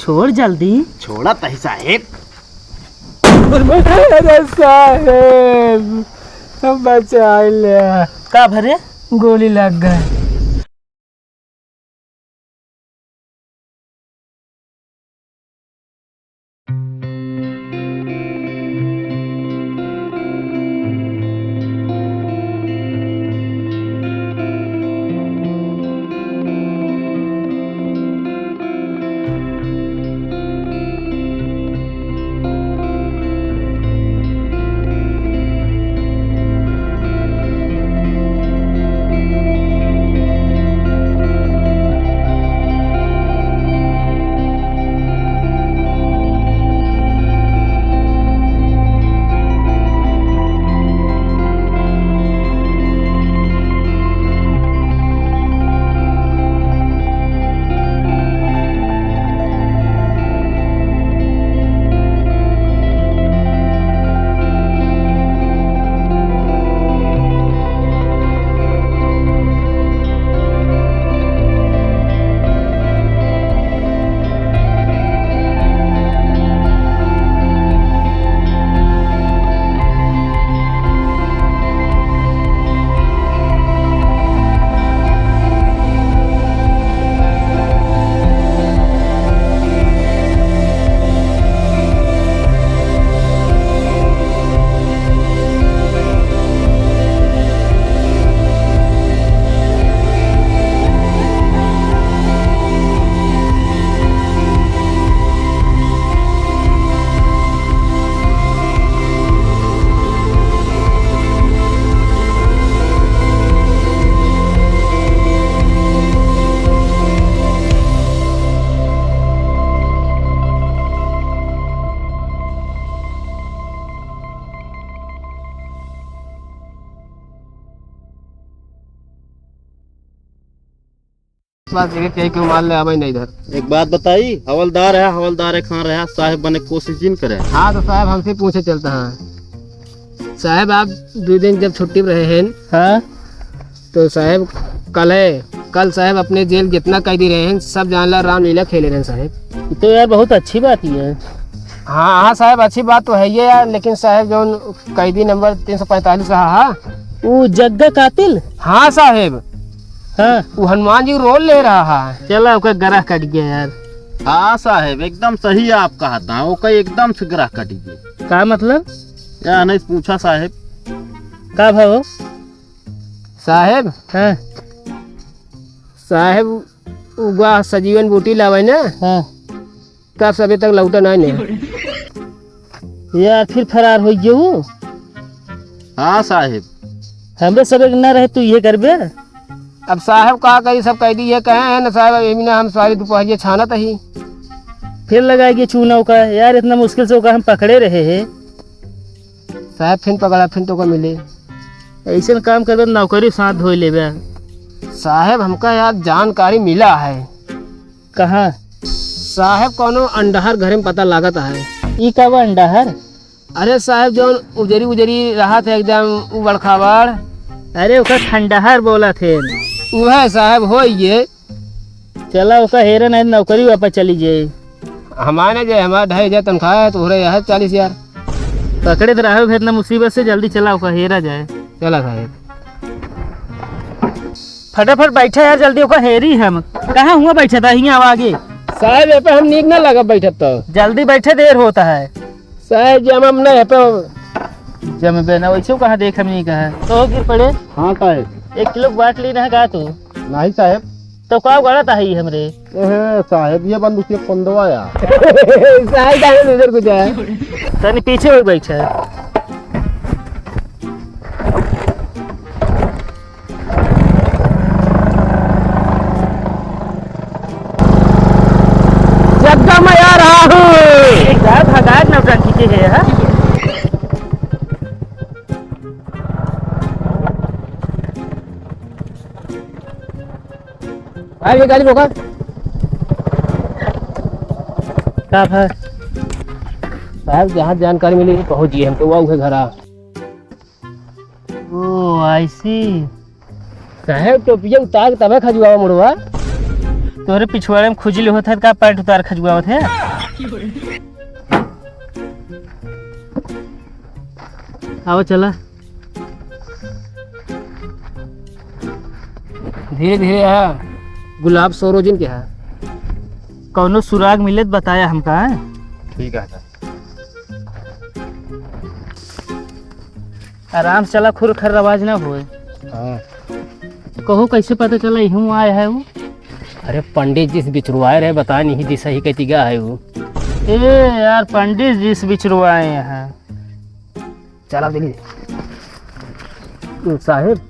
छोड़ जल्दी। छोड़ा तही साहेब। अरे साहेब बचा लिया। का भरे गोली लग गए। क्यों मान ले आवे नहीं इधर। एक बात बताई, हवलदार है खान रहा साहेब बने कोशिश जिन करे। हाँ तो साहब हमसे पूछे चलता है। साहब आप 2 दिन जब छुट्टी में रहे हैं। हाँ तो साहब कल साहब अपने जेल जितना कैदी रहे हैं सब जानला रामलीला खेले रहे साहब। तो यार बहुत अच्छी बात ही है। हाँ साहब अच्छी बात तो है ये यार, लेकिन साहब जो कैदी नंबर 345 रहा। हाँ वो जग्गा कातिल। हाँ साहब। हाँ वो हनुमान जी रोल ले रहा है। चला ओका गरा कट गया यार। हाँ साहब एकदम सही आप कहा था, वो कई एकदम से ग्राह कट गया। का मतलब या नहीं पूछा साहब। का भाव साहब। हाँ साहब उगा सजीवन बूटी लावे ना। हाँ तब सभी तक लौटा नहीं यार फिर फरार हो गयो। हाँ साहब हमरे सब न रहे तू ये करबे। अब साहब कहा कही सब कैदी ये कहे हैं ना साहब, ये ना हम सारी दोपहर छाना ही फिर लगाएगी चूना का यार, इतना मुश्किल से होगा हम पकड़े रहे हैं साहब। फिर पकड़ा फिर तो को मिले। ऐसे काम करबे नौकरी साथ धो लेबे। साहब हमका यार जानकारी मिला है। कहाँ साहब कोनो अंडहर घर में पता लागत है। ई का वो अंडहर। अरे साहब जो उजरी रहा था एकदम बड़खावाड़। अरे ओका खंडहर बोला थे। वह साहब हो ये। चला ओका हेरन है नौकरी वापस चली जाए। हमारे जो हमारा 2500 तनख्वाह है तो हो रहा है 40,000। पकड़े तो रहो फिर ना मुसीबत से जल्दी चला ओका हेरा जाए। चला साहब फटाफट बैठा यार जल्दी ओका हेरी हम। कहाँ हुआ बैठा था यहाँ आगे। साहब ये पे हम नीक ना लगा बैठा तो जल्दी बैठे देर होता है। साहब जब हम नहीं पे जब बेना वैसे कहाँ देख हम नहीं कहा तो गिर पड़े। हाँ साहब 1 किलो बाट लेना है का तू। नहीं साहब तो का गड़ा था ही हमरे। साहब ये बंदूक के पंदवाया साहब डाले इधर को जाए तनी पीछे हो बैठा। जग्गा मैं आ रहा हूँ। भगा नौटंकी के है। हाँ ये गाड़ी रोका। का है साहब जहाँ जानकारी मिली पहुँच गए हम तो वहाँ घर आ। ओ आई सी। साहब टोपिया उतार तब खजुआ मुड़वा। तोरे पिछवाड़े में खुजली होता है का पैंट उतार खजुआवत है। आओ चला धीरे धीरे है। गुलाब सरोजिन के है। कौनो सुराग मिले तो बताया हमका है। ठीक है। आराम से चला, खुर खर आवाज ना होए। हाँ। कहो कैसे पता चला यूं आया है वो। अरे पंडित जी से बिछुड़वाए रहे, बता नहीं दिशा ही कहती क्या है वो। ए यार पंडित जी से बिछड़वाए यहाँ। चला दिल्ली साहिब।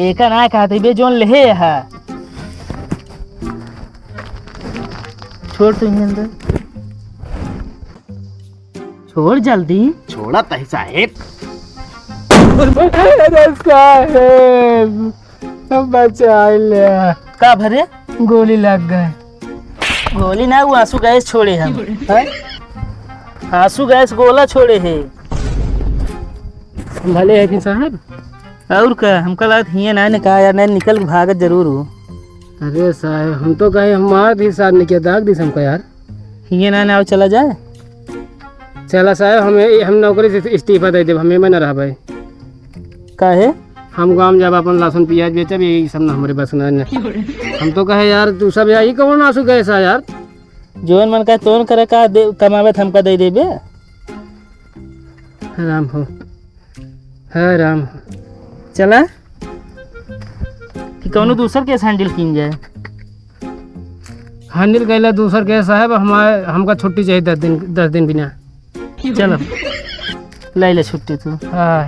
एका ना कहते बे जोन ले है। छोड़ तू ही अंदर, छोड़ जल्दी। छोड़ा तही साहेब। बचा ले का भरे गोली लग गए। गोली ना, वो आंसू गैस छोड़े हम। आंसू गैस गोला छोड़े है। भले है कि साहब। और का हमका लगा हिया ना कहा यार, नहीं निकल के भागत जरूर हो। अरे साहब हम तो कहे हमारा भी साथ नहीं किया, दाग दी हमको यार। हिया ना आओ चला जाए। चला साहब हमें हम नौकरी से इस्तीफा दे दे, हमें ना रहा भाई। काहे हम गाँव जब अपन लहसुन प्याज बेचब यही सब ना हमारे बस ना। हम तो कहे यार तू सब यही कौन आंसू कैसा यार। जोन मन का तोन करे का कमावे हमका दे देबे। राम हो, है राम हो। चला कि कौनो दूसर केस हैंडल किन जाए। हैंडल कैला दूसर के साहब, हमारे हमका छुट्टी चाहिए 10 दिन बिना। चलो ले ले छुट्टी तू। हाँ